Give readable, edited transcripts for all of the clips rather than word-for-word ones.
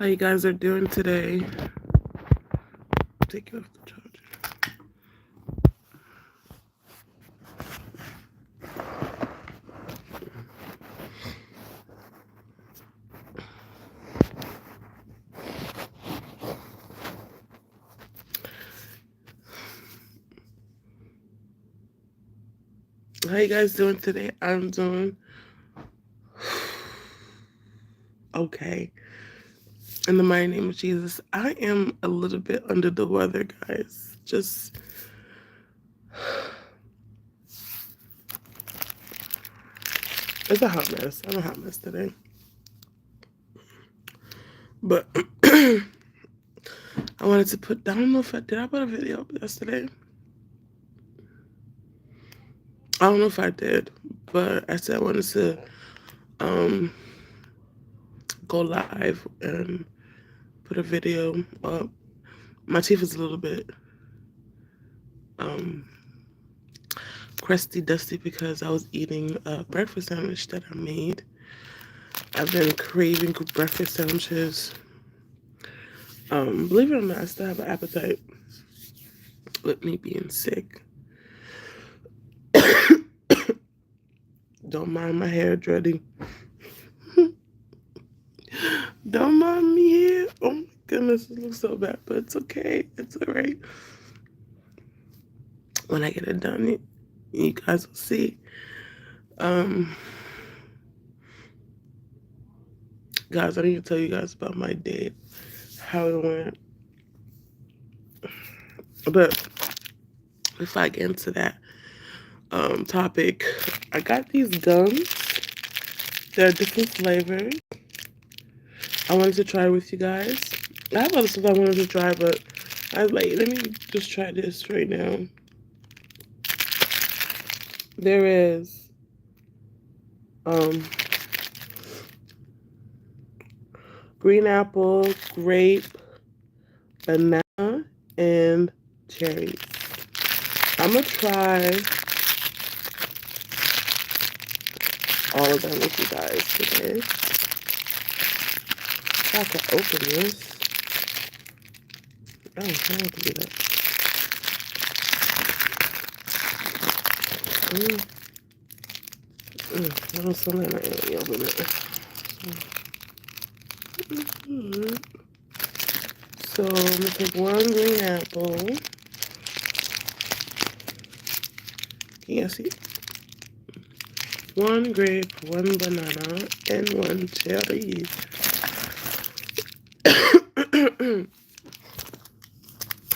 How you guys are doing today? Take it off the charger. How you guys doing today? I'm doing okay. In the mighty name of Jesus, I am a little bit under the weather, guys. Just it's a hot mess. I'm a hot mess today. But I wanted to put. I don't know if I put a video up yesterday. I don't know if I did, but I said I wanted to um go live and put a video up. My teeth is a little bit um crusty dusty because I was eating a breakfast sandwich that I made. I've been craving breakfast sandwiches. Believe it or not, I still have an appetite with me being sick. Don't mind my hair dreading. Don't mind me here. Oh my goodness, it looks so bad, but it's okay. It's alright. When I get it done, you guys will see. Guys, I need to tell you guys about my date, how it went. But before I get into that topic, I got these gums. They're different flavors. I wanted to try with you guys. I have other stuff I wanted to try, but I was like, let me just try this right now. There is green apple, grape, banana, and cherries. I'm gonna try all of them with you guys today. If I can open this. Oh, I have to do that. I don't sound like my open it. So I'm gonna take one green apple. Can you see? One grape, one banana, and one cherry.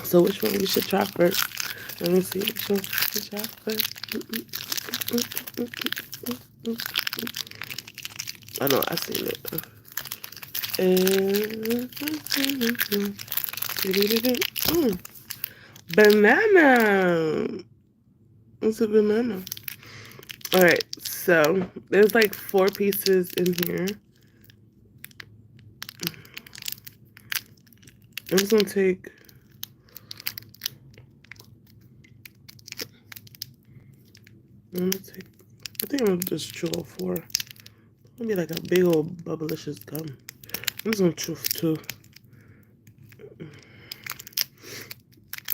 So which one we should try first? Let me see which one we should try first. I know I seen it. Banana. It's a banana. Alright, so there's like 4 pieces in here. I'm just gonna take I think I'm gonna just chew all 4. It's gonna be like a big old bubblicious gum. I'm just gonna chew 2.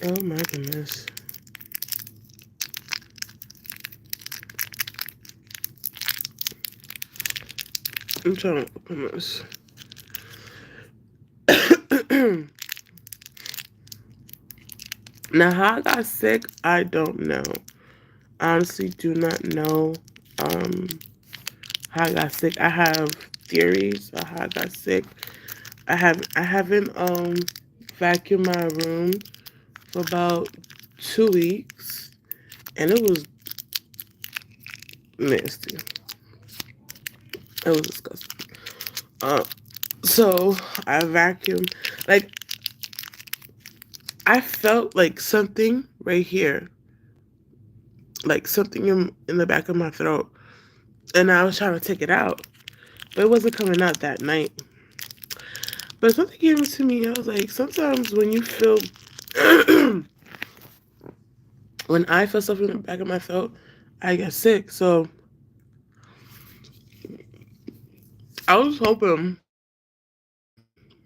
Oh my goodness. I'm trying to open this. Now, how I got sick, I don't know. I honestly do not know how I got sick. I have theories of how I got sick. I haven't vacuumed my room for about 2 weeks, and it was nasty. It was disgusting. So I vacuumed. Like, I felt like something right here, like something in the back of my throat, and I was trying to take it out, but it wasn't coming out that night. But something came to me. I was like, sometimes when you feel, when I feel something in the back of my throat, I get sick. So I was hoping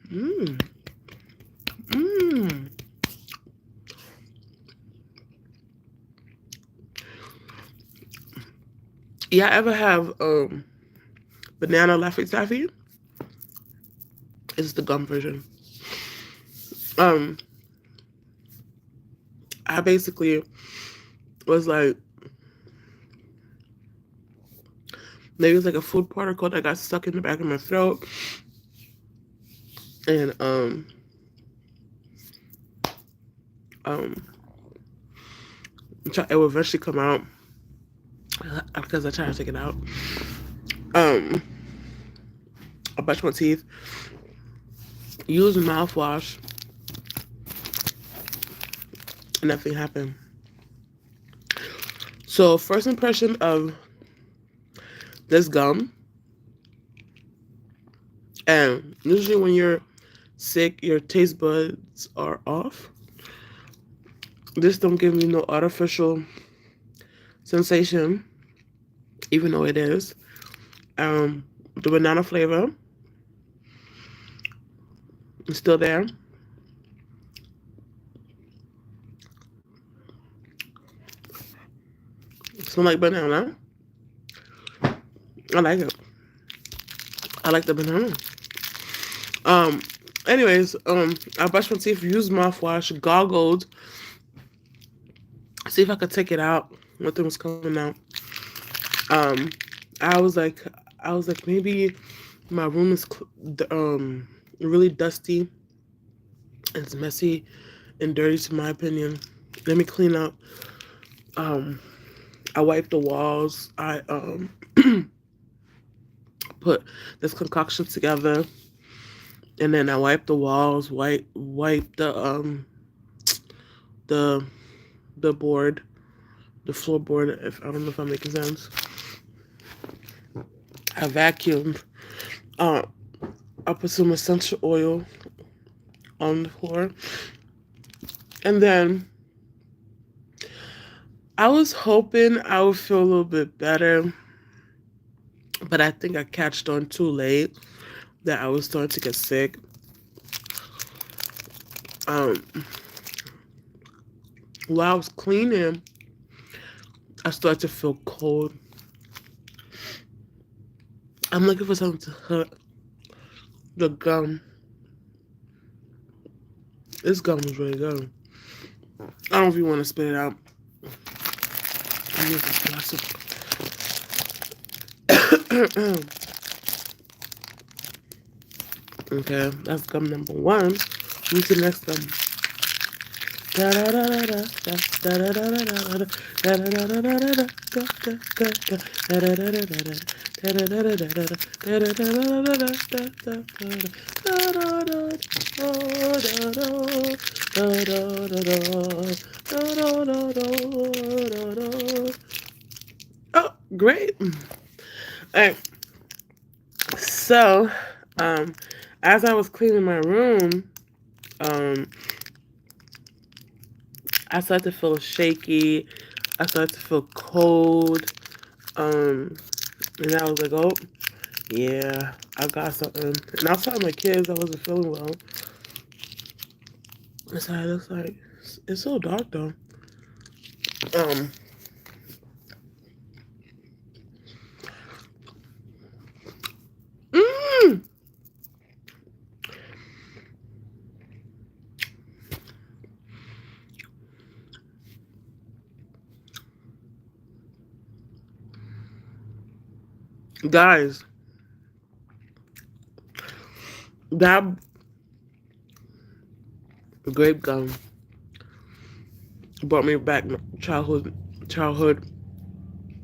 Mmm. Mmm. Yeah, ever have banana Laffy Taffy? It's the gum version. Um, I basically was like, there was like a food particle that got stuck in the back of my throat, and um, it will eventually come out because I tried to take it out. I brushed my teeth, used mouthwash, and nothing happened. So first impression of this gum, and usually when you're sick, your taste buds are off. This don't give me no artificial sensation, even though it is. The banana flavor is still there. It smells like banana. I like it. I like the banana. Um, anyways, I brushed my teeth, used mouthwash, goggled, see if I could take it out. Nothing was coming out. Um, I was like, maybe my room is really dusty. It's messy and dirty, to my opinion. Let me clean up. Um, I wiped the walls. I put this concoction together, and then I wiped the walls. Wipe the the board, the floorboard. If I don't know if I'm making sense. I vacuumed. Uh, I put some essential oil on the floor, and then I was hoping I would feel a little bit better, but I think I catched on too late that I was starting to get sick. Um, while I was cleaning, I started to feel cold. I'm looking for something to hurt the gum. This gum is really good. I don't know if you want to spit it out. I use this plastic. Okay, that's gum number one. Who's the next gum? Oh, great. All right. So, as I was cleaning my room, I started to feel shaky. I started to feel cold. And I was like, oh, yeah, I got something. And I was telling my kids I wasn't feeling well. That's how it looks like. It's so dark though. Um, mm, guys, that grape gum brought me back my childhood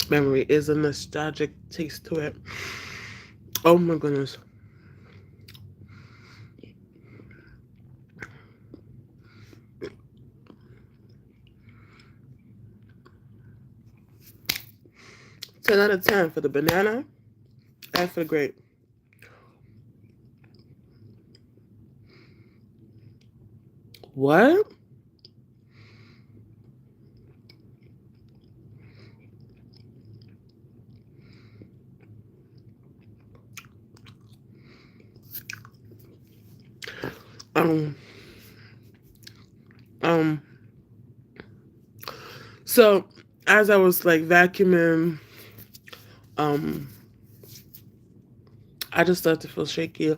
memory. Is a nostalgic taste to it. Oh my goodness. Ten out of 10 for the banana and for the grape. What? Um, um, so as I was like vacuuming, um, I just started to feel shaky.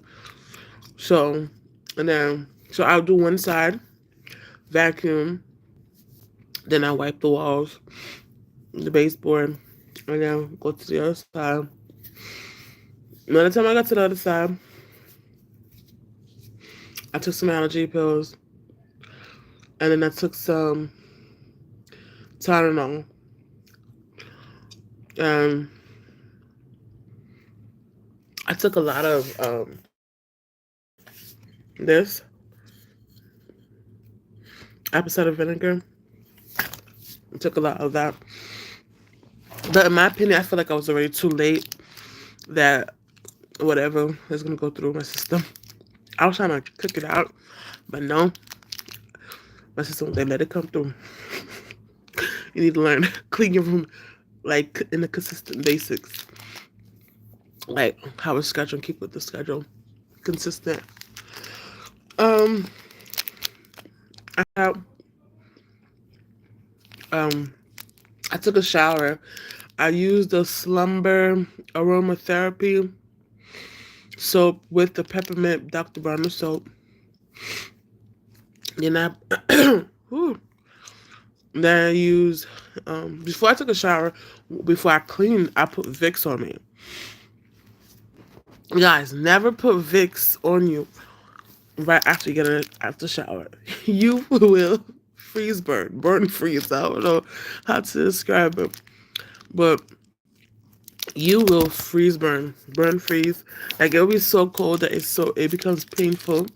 So, so I'll do one side, vacuum, then I wipe the walls, the baseboard, and then go to the other side. By the time I got to the other side, I took some allergy pills, and then I took some Tylenol. Um, I took a lot of this apple cider vinegar. I took a lot of that. But in my opinion, I feel like I was already too late. That whatever is gonna go through my system. I was trying to cook it out, but no, my system they let it come through. You need to learn clean your room like in the consistent basics, like how a schedule keep with the schedule consistent. Um, I um I took a shower. I used the Slumber aromatherapy soap with the peppermint Dr. Bronner soap. Then whew. Then I used before I took a shower, before I cleaned, I put Vicks on me. Guys, never put Vicks on you right after you get an after shower. You will burn freeze. I don't know how to describe it, but you will burn freeze. Like it'll be so cold that it becomes painful.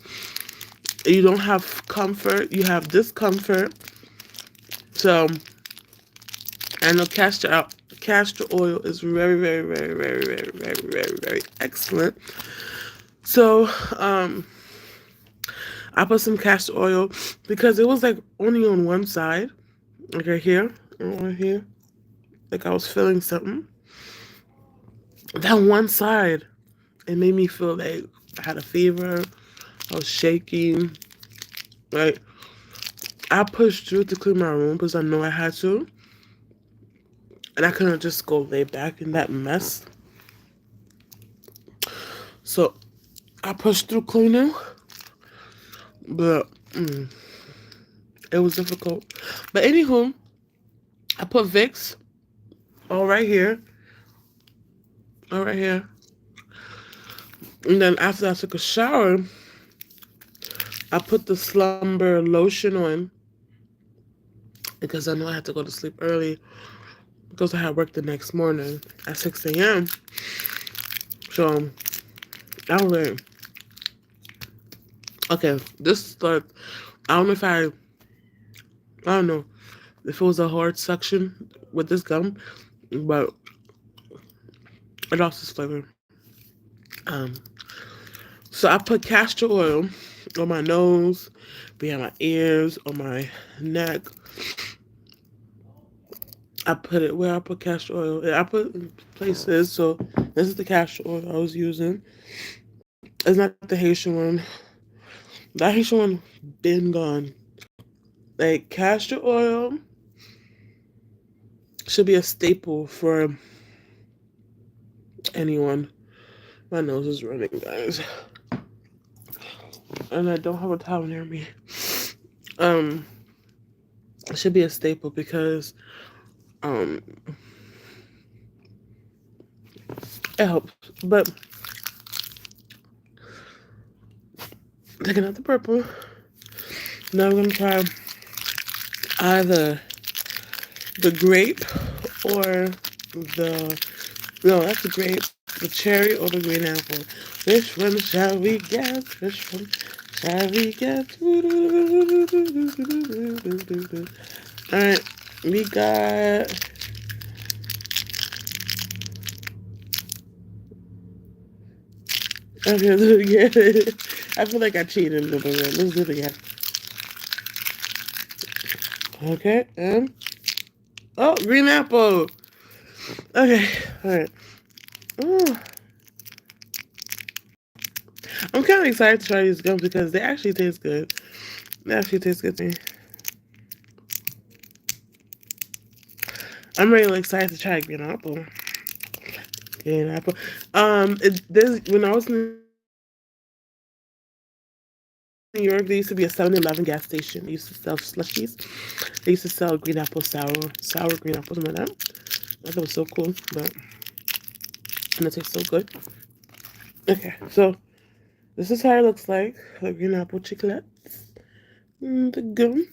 You don't have comfort. You have discomfort. So I know castor oil is very, very, very, very, very, very, very, very excellent. So I put some castor oil because it was like only on one side, like right here, like I was feeling something. That one side, it made me feel like I had a fever. I was shaking. Like I pushed through to clean my room because I know I had to, and I couldn't just go lay back in that mess. So I pushed through cleaning, but it was difficult. But anywho, I put Vicks all right here, all right here, and then after I took a shower, I put the Slumber lotion on because I know I had to go to sleep early because I had work the next morning at 6 a.m. So I was like, okay, this starts. I don't know if I don't know if it was a hard suction with this gum, but it lost its flavor. Um, so I put castor oil on my nose, behind my ears, on my neck. I put it where I put castor oil. I put in places. So this is the castor oil I was using. It's not the Haitian one. That Haitian one been gone. Like castor oil should be a staple for anyone. My nose is running, guys, and I don't have a towel near me. Um, it should be a staple because um, it helps. But taking out the purple. Now I'm gonna try either the grape or the no, that's the grape, the cherry or the green apple. Which one shall we get? Which one shall we get? Alright, we got okay, let's do it again. I feel like I cheated a little bit. Let's do it again. Okay, and oh, green apple. Okay, alright. I'm kind of excited to try these gums because they actually taste good. They actually taste good to me. I'm really excited to try green apple. Green apple. When I was in New York, there used to be a 7-Eleven gas station. They used to sell slushies. They used to sell green apple sour green apple, something like that. I thought it was so cool, but and it tastes so good. Okay, so this is how it looks like. The green apple chiclets. The gum.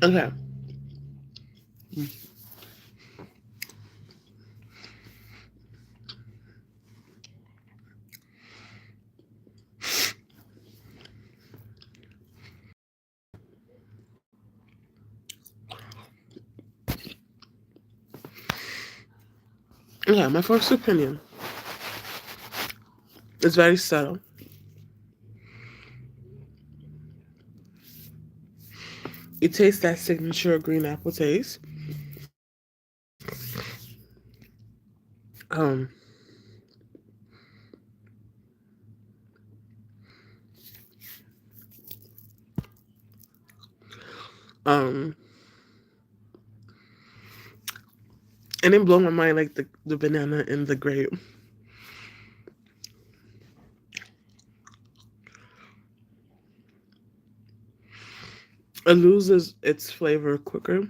Okay. Okay, my first opinion is very subtle. It tastes that signature green apple taste. Um, um, and it blew my mind like the banana and the grape. It loses its flavor quicker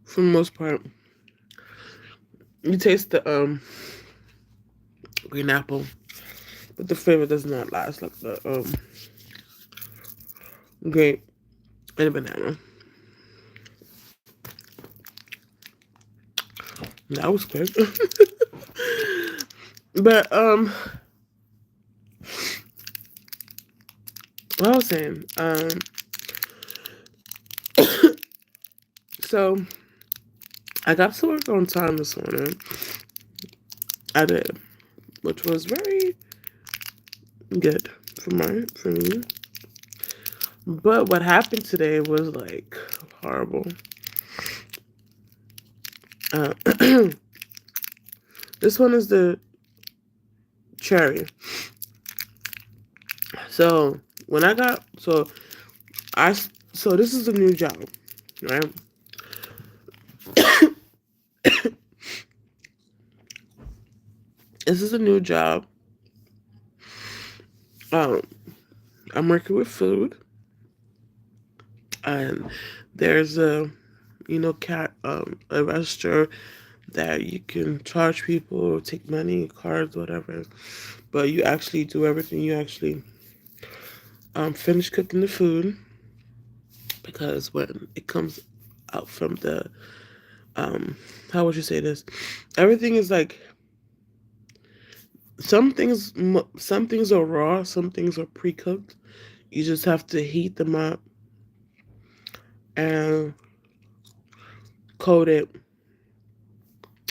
for the most part. You taste the green apple, but the flavor does not last like the grape and the banana. That was quick. But what I was saying, so I got to work on time this morning. I did, which was very good for me. But what happened today was like horrible. Uh, this one is the cherry. So when I got I so this is a new job, right? This is a new job. Um, I'm working with food, and there's a register that you can charge people, take money, cards, whatever. But you actually do everything. You actually finish cooking the food because when it comes out from the how would you say this? Everything is like some things are raw, some things are pre-cooked. You just have to heat them up and coat it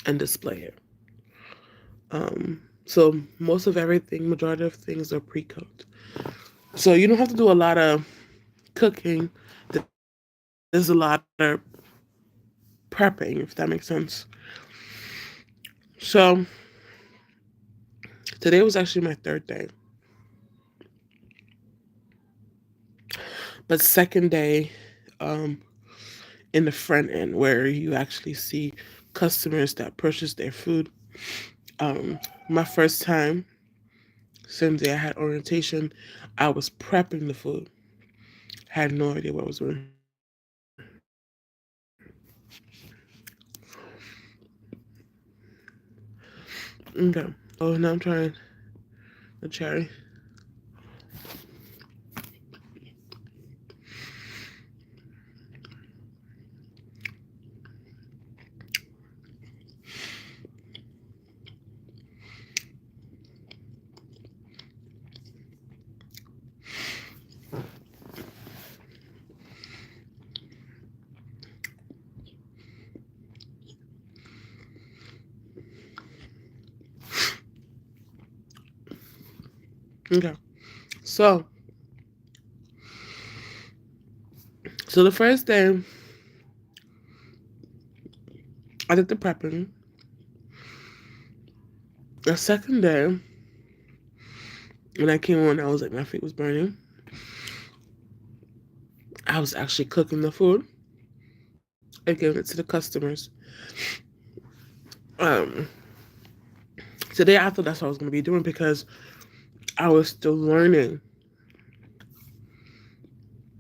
and display it. So most of everything, majority of things are pre-cooked. So you don't have to do a lot of cooking. There's a lot of prepping, if that makes sense. So today was actually my third day. But second day, um, in the front end where you actually see customers that purchase their food. My first time, same day I had orientation, I was prepping the food. Had no idea what I was doing. Okay. Oh, now I'm trying the cherry. Okay. So, so the first day I did the prepping. The second day, when I came on, I was like, my feet was burning. I was actually cooking the food and giving it to the customers. Um, Today I thought that's what I was going to be doing because I was still learning.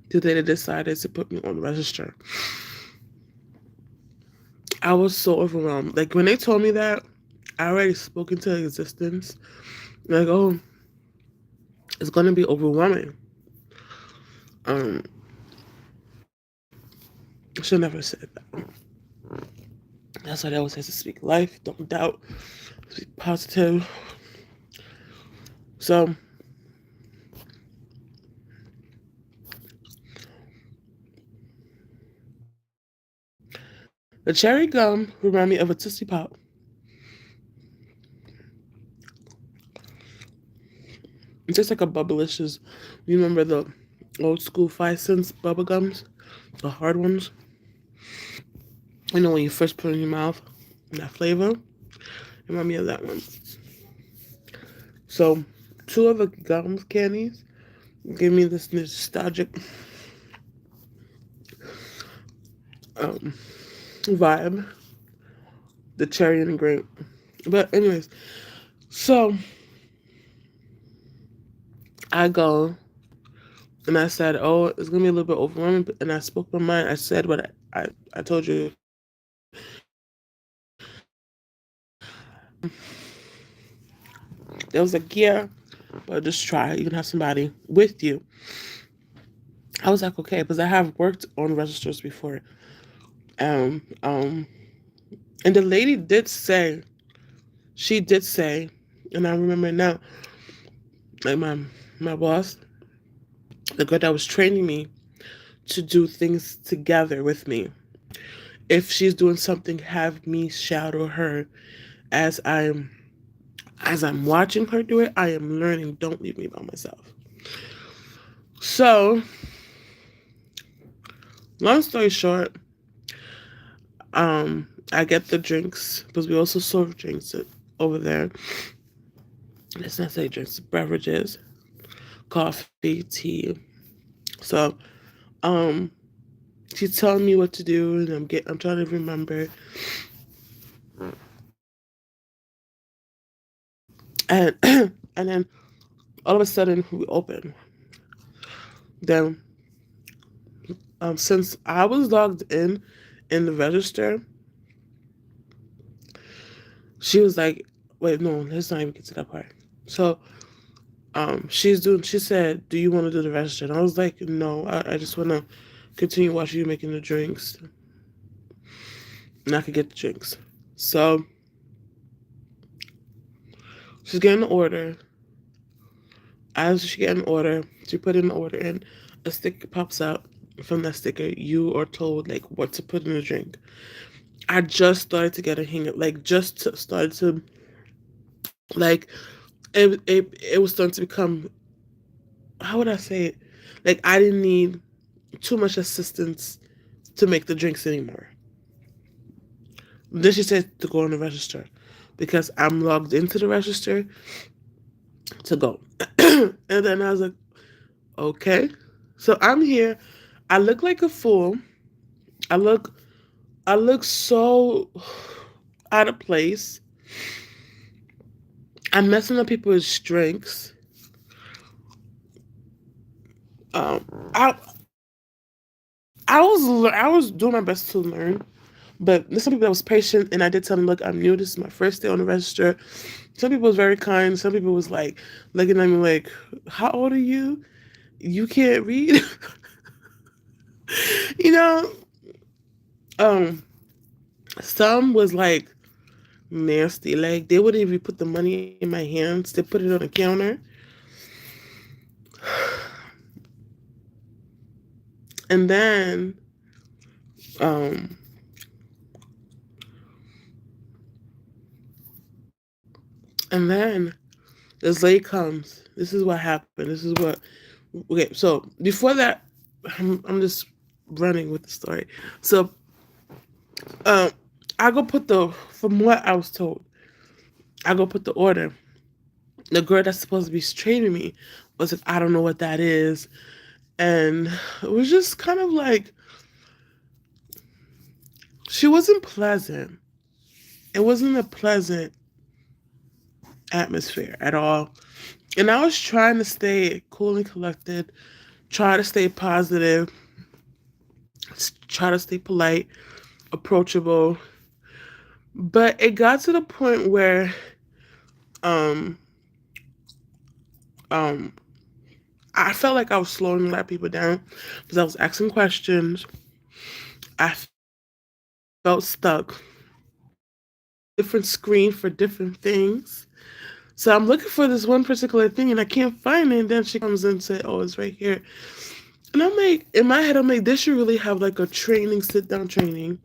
Today they decided to put me on register. I was so overwhelmed. Like when they told me that, I already spoke into existence. Like, oh, it's going to be overwhelming. Um, I should never said that. That's why they always say to speak life, don't doubt, speak positive. So the cherry gum remind me of a Tootsie Pop. It's just like a bubblicious. You remember the old school 5 cents bubble gums, the hard ones. You know when you first put it in your mouth, that flavor. Remind me of that one. So, two of the gums candies give me this nostalgic um, vibe. The cherry and the grape. But anyways, so I go and I said, "Oh, it's gonna be a little bit overwhelming." And I spoke my mind. I said what I told you. There was like, "Yeah, but just try. You can have somebody with you." I was like, "Okay," because I have worked on registers before. Um, um, and the lady did say, she did say, and I remember now, like my boss, the girl that was training me to do things together with me. If she's doing something, have me shadow her as I'm watching her do it. I am learning. Don't leave me by myself. So, long story short, I get the drinks because we also serve drinks over there. Let's not say drinks, beverages, coffee, tea. So, um, she's telling me what to do, and I'm trying to remember. And and then all of a sudden we open. Then since I was logged in the register, she was like, "Wait, no, let's not even get to that part." So she said, "Do you want to do the register?" And I was like, "No, I just want to continue watching you making the drinks, and I could get the drinks." So she's getting the order. As she getting the order, she put in the order, and a sticker pops out. From that sticker, you are told like what to put in the drink. I just started to get a hang of, like, started to, like, it was starting to become, how would I say it? Like, I didn't need too much assistance to make the drinks anymore. Then she said to go on the register because I'm logged into the register to go. And then I was like, okay. So I'm here. I look like a fool. I look I look so out of place. I'm messing up people's drinks. Um, I I was doing my best to learn, but there's some people that was patient, and I did tell them, look, I'm new. This is my first day on the register. Some people was very kind. Some people was like looking at me like, how old are you? You can't read, you know. Um, some was like nasty. Like they wouldn't even put the money in my hands. They put it on the counter. And then, um, and then This lady comes. This is what happened. This is what. Okay, so before that, I'm just running with the story. So, um, I go put the from what I was told. I go put the order. The girl that's supposed to be training me was like, I don't know what that is, and it was just kind of like she wasn't pleasant. It wasn't a pleasant atmosphere at all. And I was trying to stay cool and collected, try to stay positive, try to stay polite, approachable. But it got to the point where um um I felt like I was slowing a lot of people down because I was asking questions. I felt stuck. Different screen for different things. So I'm looking for this one particular thing and I can't find it. And then she comes and says, "Oh, it's right here." And I'm like, in my head, I'm like, they should really have like a training, sit down training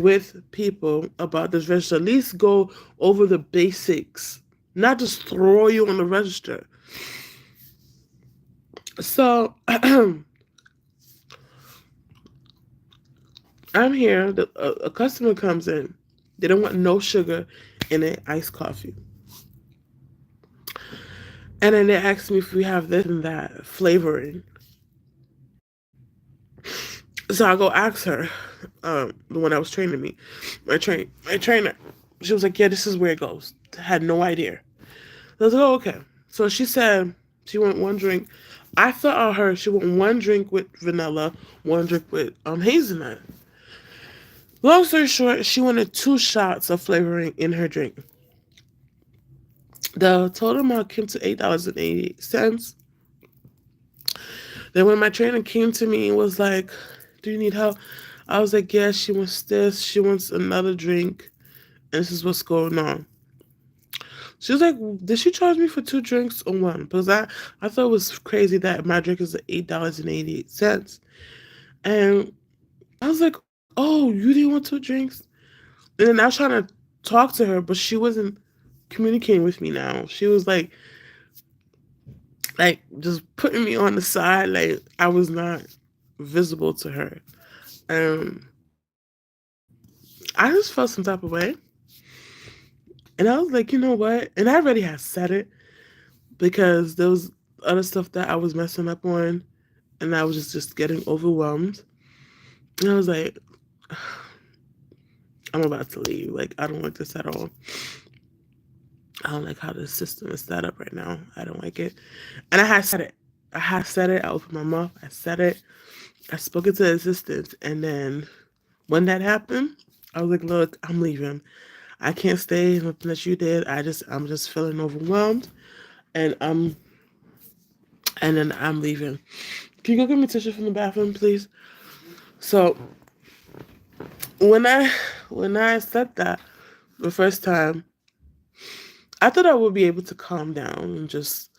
with people about this register. At least go over the basics, not just throw you on the register. So I'm here. A customer comes in. They don't want no sugar in an iced coffee. And then they ask me if we have this and that flavoring. So I go ask her, the one that was training me, my trainer. She was like, "Yeah, this is where it goes." I had no idea. I was like, "Oh, okay." So she said she want one drink. I thought I heard she want one drink with vanilla, one drink with hazelnut. Long story short, she wanted 2 shots of flavoring in her drink. The total amount came to $8.88. Then when my trainer came to me and was like, "Do you need help?" I was like, "Yeah, she wants this. She wants another drink. And this is what's going on." She was like, "Did she charge me for 2 drinks or one?" Because I thought it was crazy that my drink is $8.88. And I was like, "Oh, you didn't want 2 drinks?" And then I was trying to talk to her, but she wasn't communicating with me now. She was like just putting me on the side, like I was not visible to her. Um, I just felt some type of way. And I was like, you know what? And I already had said it because there was other stuff that I was messing up on and I was just getting overwhelmed. And I was like, I'm about to leave. Like, I don't like this at all. I don't like how the system is set up right now. I don't like it. And I had said it. I had said it. I opened my mouth. I said it. I spoke it to the assistant. And then when that happened, I was like, look, I'm leaving. I can't stay. Nothing that you did. I'm just feeling overwhelmed. And then I'm leaving. Can you go get me tissue from the bathroom, please? So when I when I said that the first time, I thought I would be able to calm down and just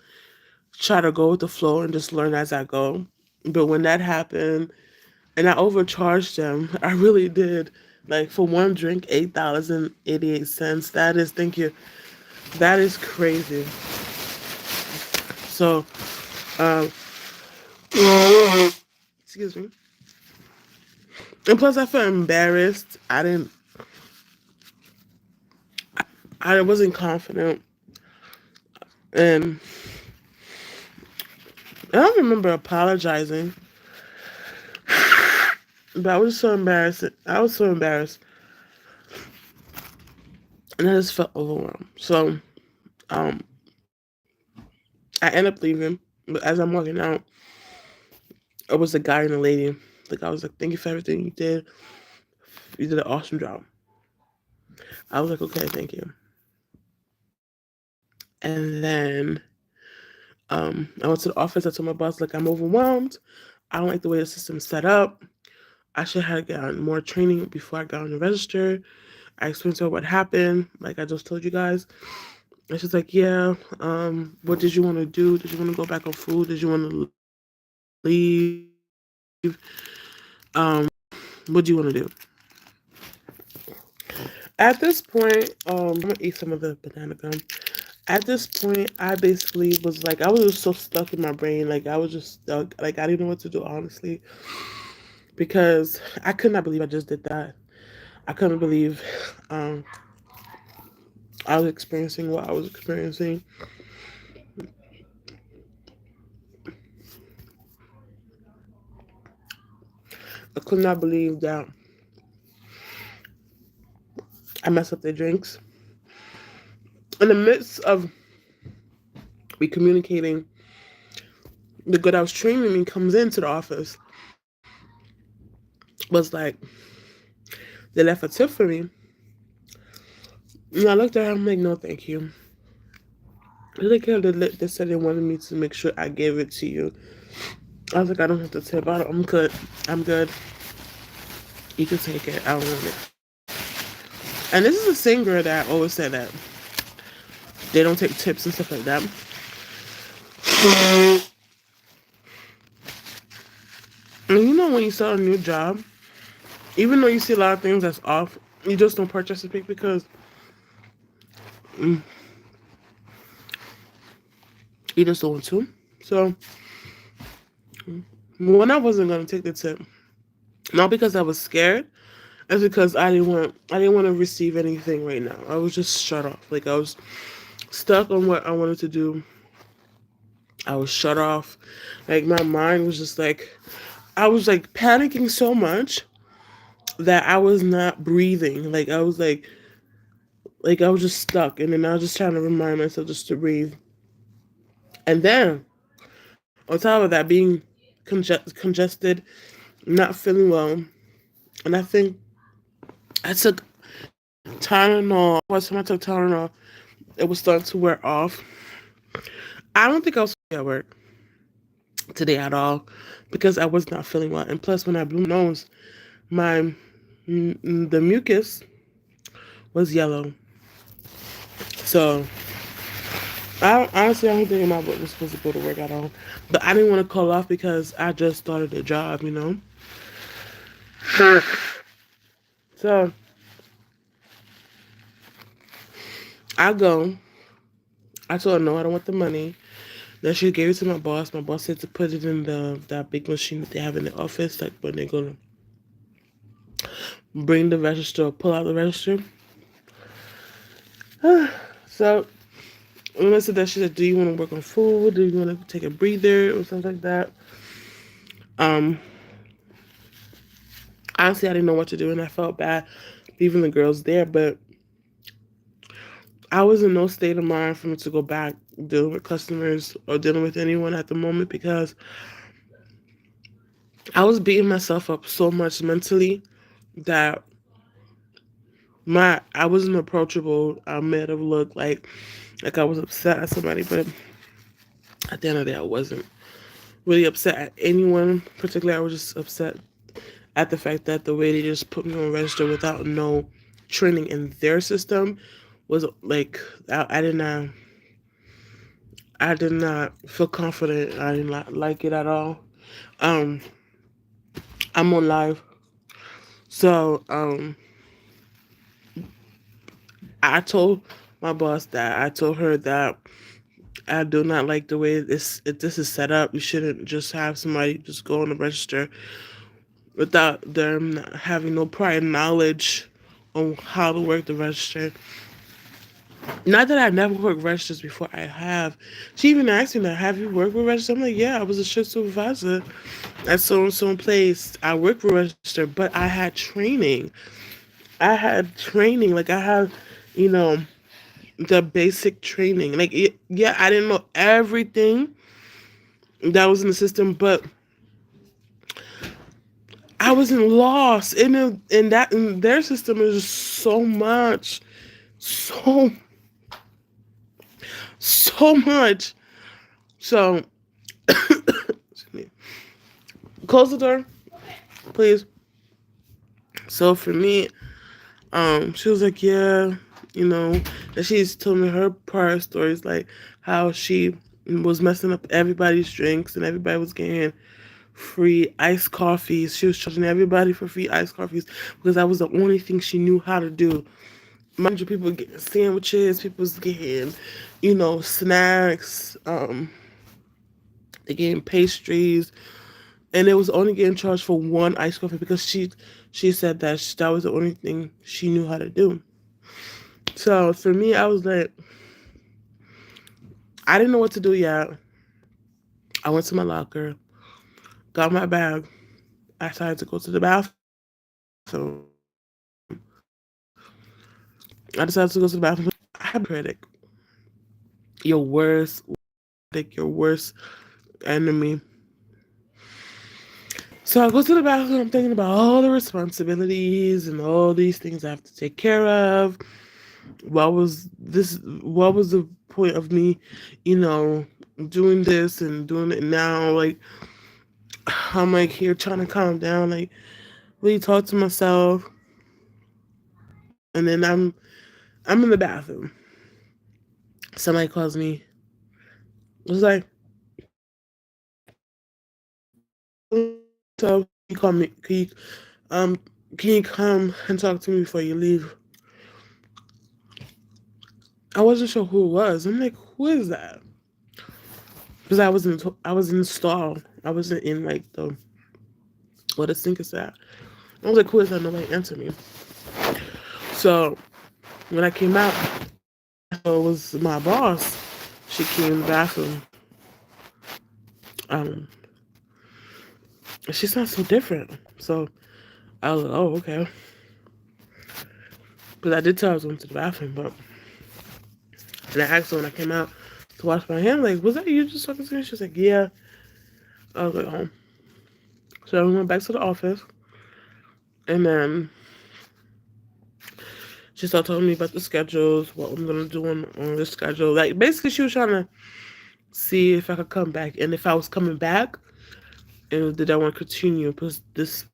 try to go with the flow and just learn as I go. But when that happened and I overcharged them, I really did. Like for one drink, $8.88. That is, thank you. That is crazy. So, um, excuse me. And plus, I felt embarrassed. I wasn't confident, and I don't remember apologizing. But I was so embarrassed. I was so embarrassed, and I just felt overwhelmed. So, um, I end up leaving. But as I'm walking out, it was a guy and a lady. The guy was like, "Thank you for everything you did. You did an awesome job." I was like, "Okay, thank you." And then I went to the office. I told my boss, like, I'm overwhelmed. I don't like the way the system's set up. I should have gotten more training before I got on the register. I explained to her what happened, like I just told you guys. And she's like, "Yeah, what did you want to do? Did you want to go back on food? Did you want to leave? What do you want to do?" At this point, I'm gonna eat some of the banana gum. At this point, I basically was like, I was just so stuck in my brain. Like, I was just stuck. Like, I didn't know what to do, honestly, because I could not believe I just did that. I couldn't believe um, I was experiencing what I was experiencing. I could not believe that I messed up their drinks. In the midst of me communicating, the girl that was training me comes into the office, was like, they left a tip for me. And I looked at her, I'm like, no, thank you. They said they wanted me to make sure I gave it to you. I was like, I don't have to tip. I'm good. I'm good. You can take it. I don't want it. And this is the same girl that always said that they don't take tips and stuff like that. And you know, when you start a new job, even though you see a lot of things that's off, you just don't participate because mm, you just don't want to. So when I wasn't gonna take the tip, not because I was scared, it's because I didn't want to receive anything right now. I was just shut off. Like I was stuck on what I wanted to do. I was shut off. Like my mind was just like I was like panicking so much that I was not breathing. Like I was just stuck, and then I was just trying to remind myself just to breathe. And then on top of that, being congested, not feeling well, and I think I took Tylenol. By the time I took Tylenol, it was starting to wear off. I don't think I was at work today at all because I was not feeling well. And plus, when I blew my nose, my the mucus was yellow. So I don't think my butt was supposed to go to work at all. But I didn't want to call off because I just started the job, you know. So I go. I told her no, I don't want the money. Then she gave it to my boss. My boss said to put it in the that big machine that they have in the office, like when they're gonna bring the register or pull out the register. So when I said that, she said, "Do you want to work on food? Do you want to take a breather or something like that?" Um, Honestly, I didn't know what to do, and I felt bad leaving the girls there, but I was in no state of mind for me to go back dealing with customers or dealing with anyone at the moment because I was beating myself up so much mentally that I wasn't approachable. I may have looked like I was upset at somebody, but at the end of the day, I wasn't really upset at anyone. Particularly, I was just upset at the fact that the way they just put me on register without no training in their system was like I did not feel confident. I did not like it at all. Um, I'm on live, so I told my boss that I told her that I do not like the way this is set up. You shouldn't just have somebody just go on the register without them having no prior knowledge on how to work the register. Not that I've never worked registers before. I have. She even asked me that, have you worked with registers? I'm like, yeah, I was a shift supervisor at so and so place. I worked with register, but I had training. I had training. Like I have, you know, the basic training. Yeah, I didn't know everything that was in the system, but I wasn't lost. In their system is just so much, so so much. So close the door, please. So for me, she was like, yeah, you know, and she's told me her prior stories, like how she was messing up everybody's drinks and everybody was getting free iced coffees. She was charging everybody for free iced coffees because that was the only thing she knew how to do. mind you, people getting sandwiches, people's getting, snacks, they getting pastries, and it was only getting charged for one ice coffee because she said that that was the only thing she knew how to do. So for me, I was like, I didn't know what to do yet. I went to my locker, got my bag. I decided to go to the bathroom. I decided to go to the bathroom. I have a critic, your worst critic, your worst enemy. So I go to the bathroom. I'm thinking about all the responsibilities and all these things I have to take care of. What was the point of me, you know, doing this and doing it now? Like I'm like here trying to calm down, like really talk to myself, and then I'm in the bathroom. Somebody calls me. It was like, so you call me? Um can you come and talk to me before you leave? I wasn't sure who it was. I'm like, who is that? Because I was in the stall. I wasn't in like the what the sink is at. I was like, who is that? Nobody answered me. So when I came out, it was my boss. She came in the bathroom. Um, she sounds so different. So I was like, oh, okay. But I did tell her I was going to the bathroom. But and I asked her when I came out to wash my hands, like, was that you just talking to me? She was like, yeah. I was like, oh. So we went back to the office, and then she started telling me about the schedules, what I'm gonna do on the schedule. Like basically, she was trying to see if I could come back, and if I was coming back, and did I want to continue? Because this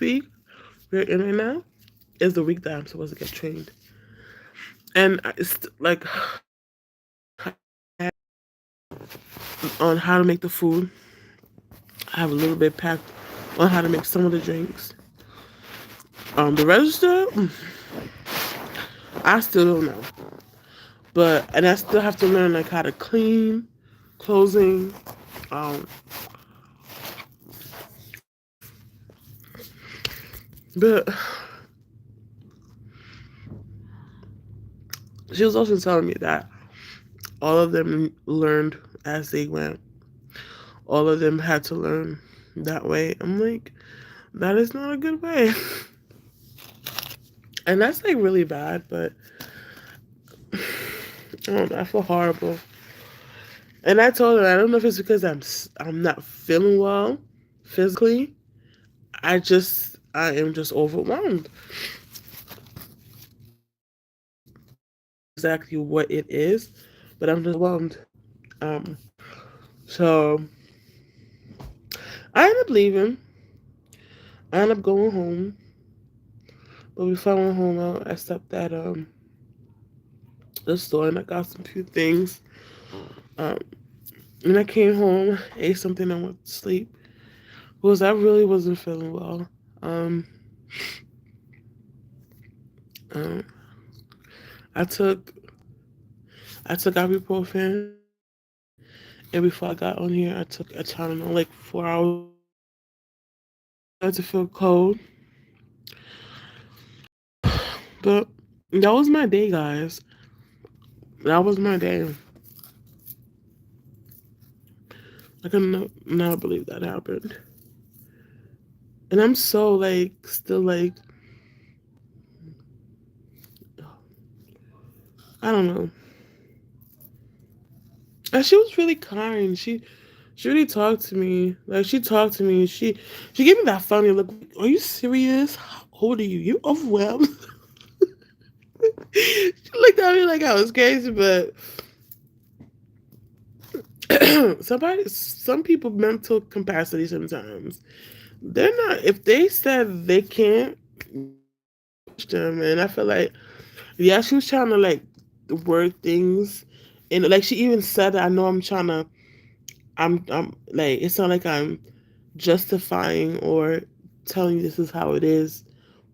week we're in right now is the week that I'm supposed to get trained, and it's like on how to make the food. I have a little bit packed on how to make some of the drinks. The register, I still don't know, but and I still have to learn like how to clean, closing. Um, but she was also telling me that all of them learned as they went. All of them had to learn that way. I'm like, that is not a good way. And that's like really bad, but I don't know, I feel horrible. And I told her I don't know if it's because I'm not feeling well physically. I am just overwhelmed. Exactly what it is, but I'm just overwhelmed. Um, so I end up leaving. I end up going home. But before I went home, I stopped at the store and I got some few things. Um, and I came home, ate something, and went to sleep because I really wasn't feeling well. Um, um, I took I took ibuprofen, and before I got on here, I took a Tylenol like 4 hours. I started to feel cold, but that was my day, guys. That was my day. I can not believe that happened, and I'm so like still like I don't know. And she was really kind. She really talked to me. Like she talked to me. She gave me that funny look. Are you serious? How old are you? You overwhelmed? She looked at me like I was crazy, but some people mental capacity sometimes they're not. If they said they can't, push them. And I feel like yeah, she was trying to like word things, and like she even said, I know I'm trying to. I'm like it's not like I'm justifying or telling you this is how it is,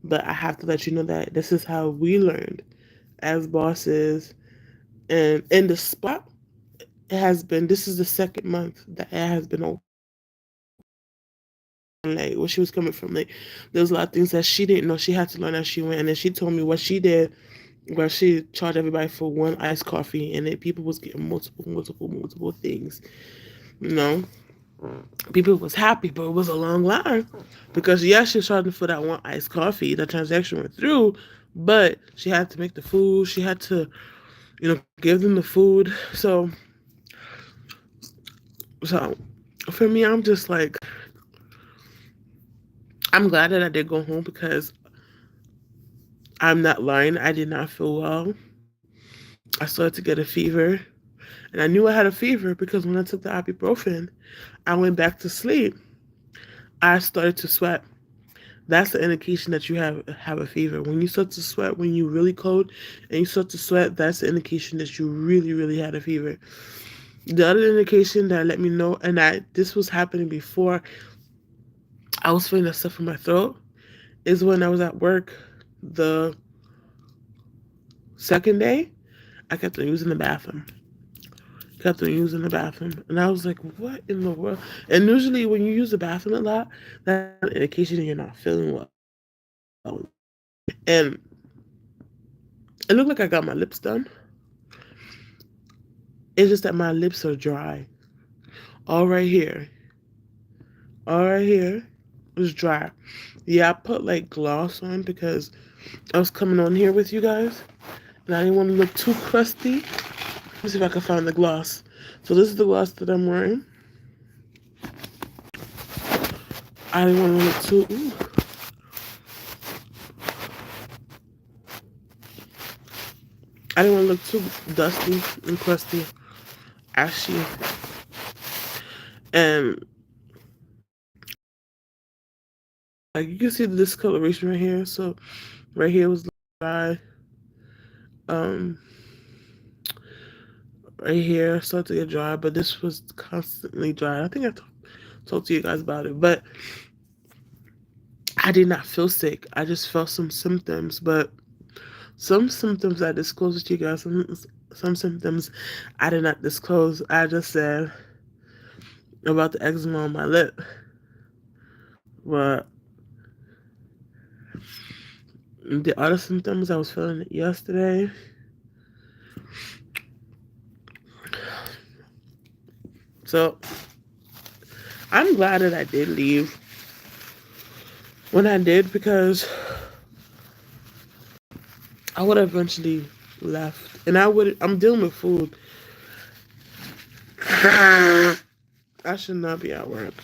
But I have to let you know that this is how we learned as bosses. And in the spot, it has been, this is the second month that it has been open. Like where she was coming from, like there was a lot of things that she didn't know. She had to learn as she went, and then she told me what she did, where she charged everybody for one iced coffee, and then people was getting multiple things. You know, people was happy, but it was a long line because yes, she was charging for that one iced coffee. The transaction went through, but she had to make the food. She had to, give them the food. So for me, I'm just like, I'm glad that I did go home because I'm not lying. I did not feel well. I started to get a fever, and I knew I had a fever because when I took the ibuprofen, I went back to sleep. I started to sweat. That's the indication that you have a fever. When you start to sweat, when you're really cold and you start to sweat, that's the indication that you really had a fever. The other indication that let me know, and this was happening before I was feeling that stuff in my throat, is when I was at work the second day. I kept on using the bathroom. Kept on using the bathroom, and I was like, "What in the world?" And usually, when you use the bathroom a lot, that's an indication that you're not feeling well. And it looked like I got my lips done. It's just that my lips are dry. All right here, all right here is dry. Yeah, I put like gloss on because I was coming on here with you guys, and I didn't want to look too crusty. Let's see if I can find the gloss. So this is the gloss that I'm wearing. I didn't want to look too. I didn't want to look too dusty and crusty, ashy, and like you can see the discoloration right here. So right here was dry. Um, right here started to get dry, but this was constantly dry. I think I talked to you guys about it, but I did not feel sick. I just felt some symptoms, but some symptoms I disclosed to you guys. Some symptoms I did not disclose. I just said about the eczema on my lip, but the other symptoms I was feeling it yesterday. So I'm glad that I did leave when I did because I would have eventually left, and I'm dealing with food. I should not be at work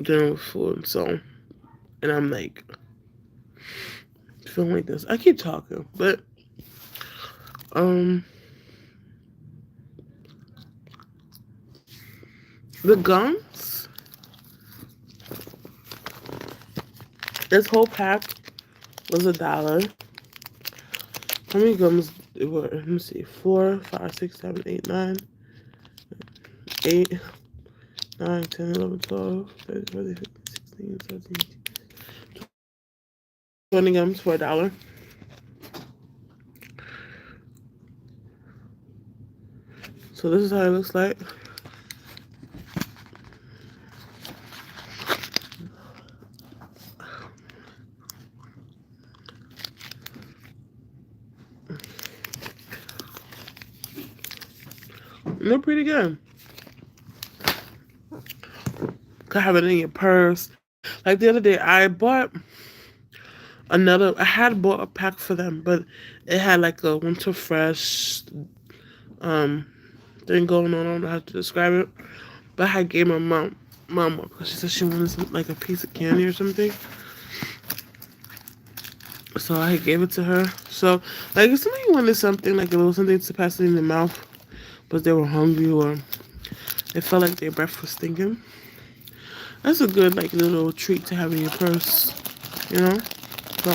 dealing with food. So, and I'm like feeling like this. I keep talking, but um, the gums. This whole pack was $1. How many gums were? Let me see. 4, 5, 6, 7, 8, 9, 8, 9, 10, 11, 12, 13, 14, 15, 16, 17, 20 gums for $1. So this is how it looks like. They're pretty good. Could have it in your purse. Like the other day, I had bought a pack for them, but it had like a winter fresh um thing going on. I don't know how to describe it, but I gave my mama because she said she wanted like a piece of candy or something. So I gave it to her. So like if somebody wanted something like a little something to pass it in their mouth, but they were hungry or they felt like their breath was stinking, that's a good like little treat to have in your purse, you know. So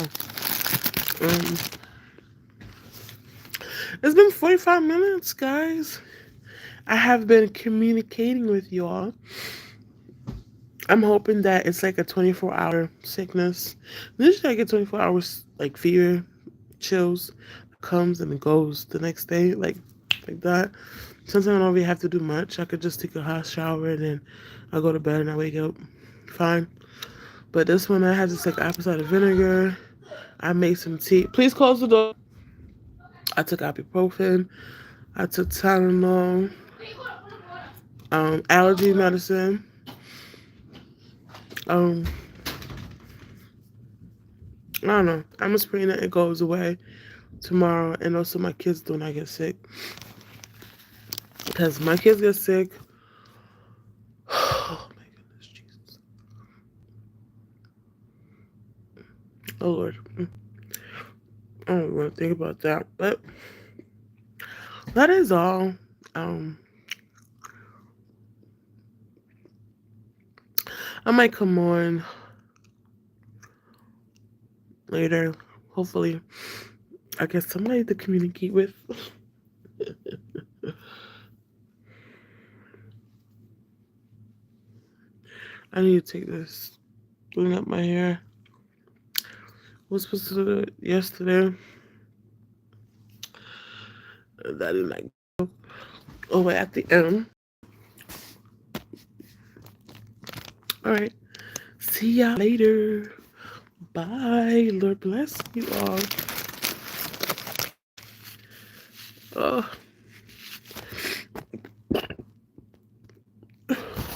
um, it's been 45 minutes, guys. I have been communicating with y'all. I'm hoping that it's like a 24-hour sickness. Usually I get 24 hours like fever, chills, comes and it goes the next day, like that. Sometimes I don't really have to do much. I could just take a hot shower and then I go to bed and I wake up fine. But this one I had to take apple cider vinegar. I made some tea. Please close the door. I took ibuprofen. I took Tylenol, allergy medicine. Um, I don't know. I'm just praying that it goes away tomorrow, and also my kids do not get sick. Because my kids get sick. Oh my goodness, Jesus. Oh Lord. I don't want to think about that. But that is all. Um, I might come on later. Hopefully, I get somebody to communicate with. I need to take this, clean up my hair. I was supposed to do it yesterday. That didn't like over at the end. All right. See y'all later. Bye. Lord bless you all. Oh.